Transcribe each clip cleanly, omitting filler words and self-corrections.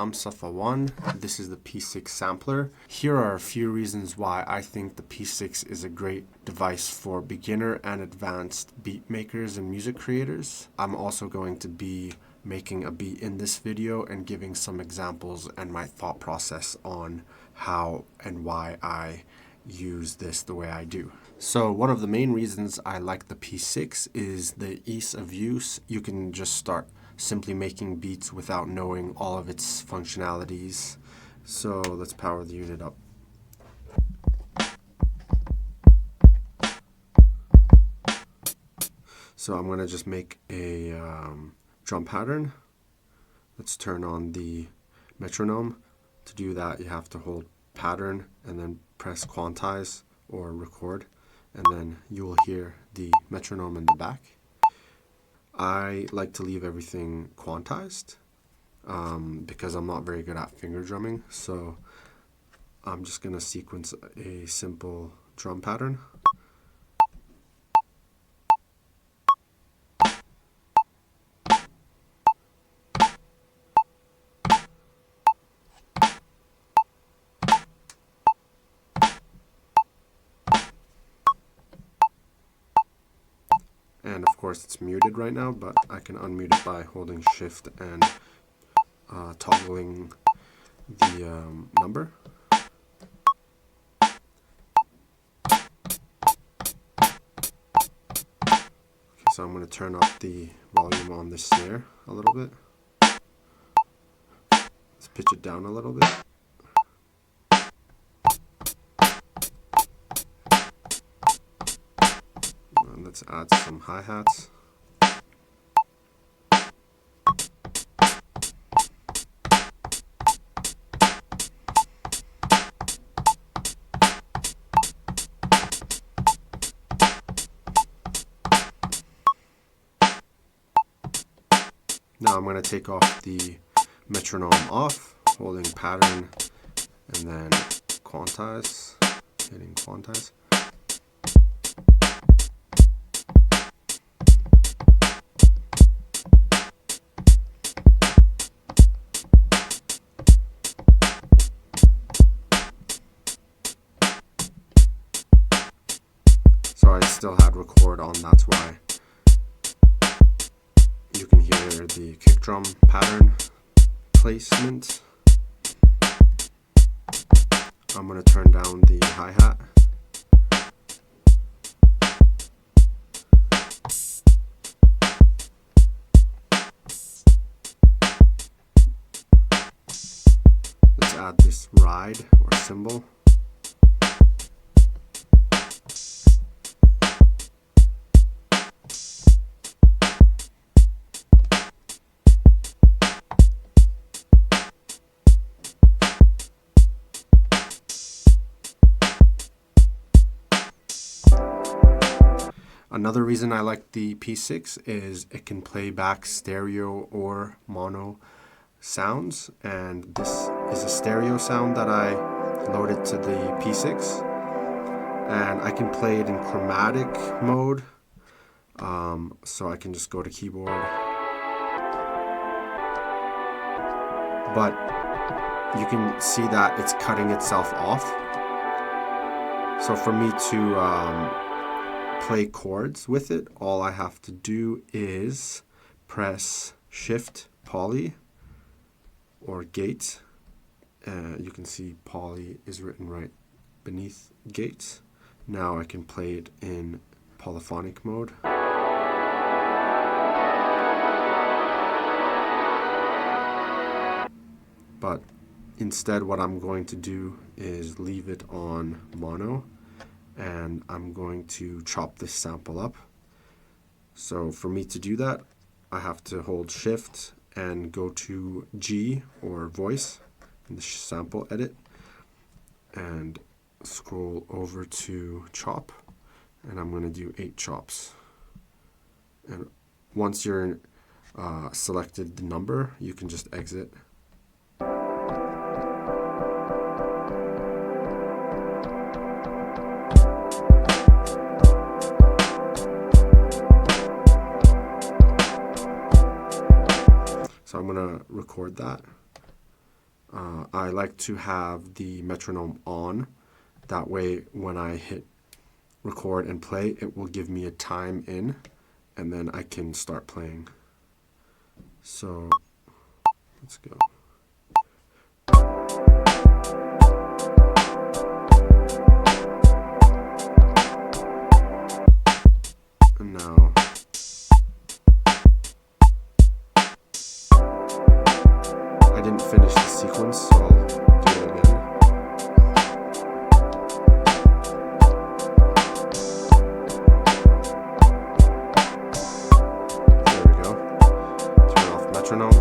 I'm Safa1. This is the P6 sampler. Here are a few reasons why I think the P6 is a great device for beginner and advanced beat makers and music creators. I'm also going to be making a beat in this video and giving some examples and my thought process on how and why I use this the way I do. So one of the main reasons I like the P6 is the ease of use. You can just start simply making beats without knowing all of its functionalities. So let's power the unit up. So I'm going to just make a drum pattern. Let's turn on the metronome. To do that, you have to hold pattern and then press quantize or record, and then you will hear the metronome in the back. I like to leave everything quantized because I'm not very good at finger drumming, so I'm just going to sequence a simple drum pattern. And of course it's muted right now, but I can unmute it by holding shift and toggling the number. Okay, so I'm going to turn up the volume on the snare a little bit. Let's pitch it down a little bit. Let's add some hi-hats. Now I'm going to take off the metronome off, holding pattern and then quantize, hitting quantize. So I still had record on, that's why. You can hear the kick drum pattern placement. I'm going to turn down the hi-hat. Let's add this ride or cymbal. Another reason I like the P6 is it can play back stereo or mono sounds, and this is a stereo sound that I loaded to the P6, and I can play it in chromatic mode, so I can just go to keyboard, but you can see that it's cutting itself off. So for me to play chords with it, all I have to do is press shift poly or gate. You can see poly is written right beneath gate. Now I can play it in polyphonic mode. But instead what I'm going to do is leave it on mono, and I'm going to chop this sample up. So for me to do that, I have to hold shift and go to G or voice in the sample edit and scroll over to chop, and I'm going to do 8 chops. And once you're selected the number, you can just exit. So I'm going to record that. I like to have the metronome on. That way, when I hit record and play, it will give me a time in, and then I can start playing. So let's go. And now I didn't finish the sequence, so I'll do it again. There we go. Turn off metronome.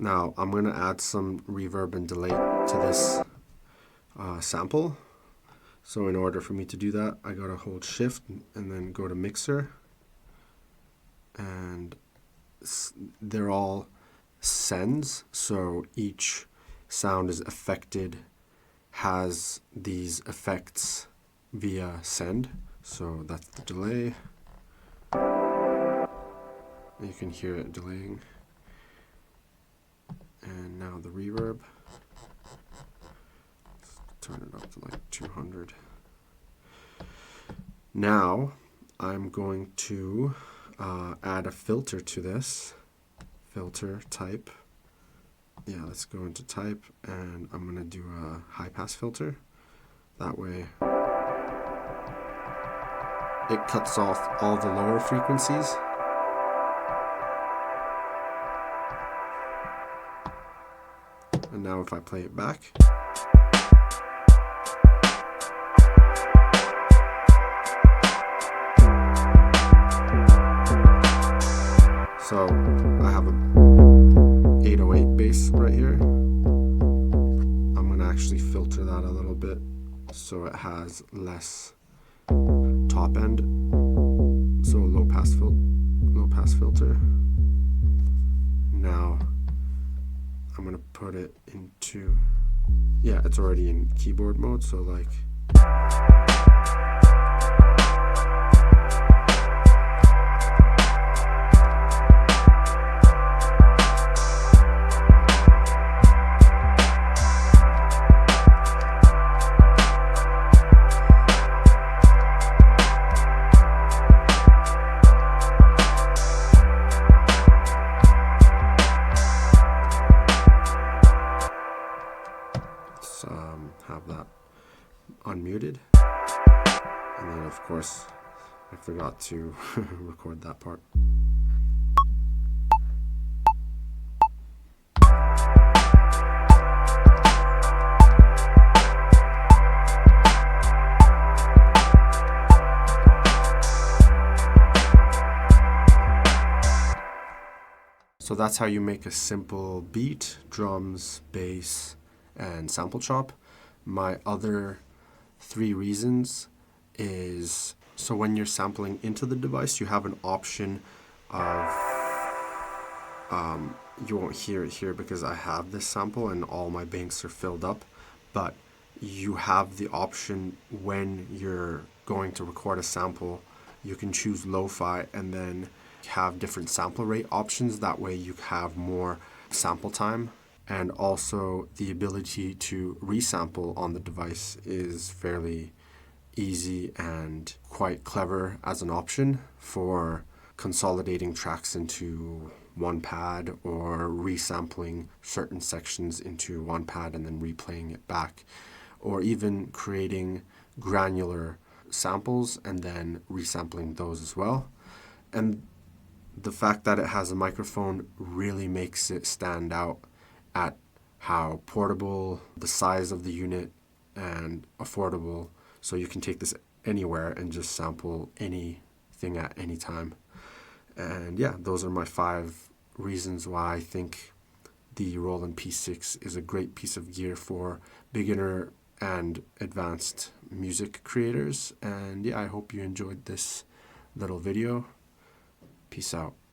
Now I'm going to add some reverb and delay to this sample. So in order for me to do that, I gotta hold shift and then go to mixer. And they're all sends, so each sound is affected, has these effects via send. So that's the delay. You can hear it delaying. And now the reverb. Let's turn it up to like 200. Now I'm going to add a filter to this. Filter type. Yeah, let's go into type, and I'm going to do a high pass filter. That way it cuts off all the lower frequencies. And now if I play it back, so I have a 808 bass right here. I'm going to actually filter that a little bit so it has less top end. So low pass filter. Now I'm going to put it into, yeah, it's already in keyboard mode, so like have that unmuted. And then of course I forgot to record that part. So that's how you make a simple beat, drums, bass, and sample chop. My other 3 reasons is, so when you're sampling into the device, you have an option of, you won't hear it here because I have this sample and all my banks are filled up, but you have the option when you're going to record a sample, you can choose lo-fi and then have different sample rate options. That way you have more sample time. And also the ability to resample on the device is fairly easy and quite clever as an option for consolidating tracks into one pad or resampling certain sections into one pad and then replaying it back, or even creating granular samples and then resampling those as well. And the fact that it has a microphone really makes it stand out at how portable, the size of the unit, and affordable. So you can take this anywhere and just sample anything at any time. And yeah, those are my 5 reasons why I think the Roland P-6 is a great piece of gear for beginner and advanced music creators. And yeah, I hope you enjoyed this little video. Peace out.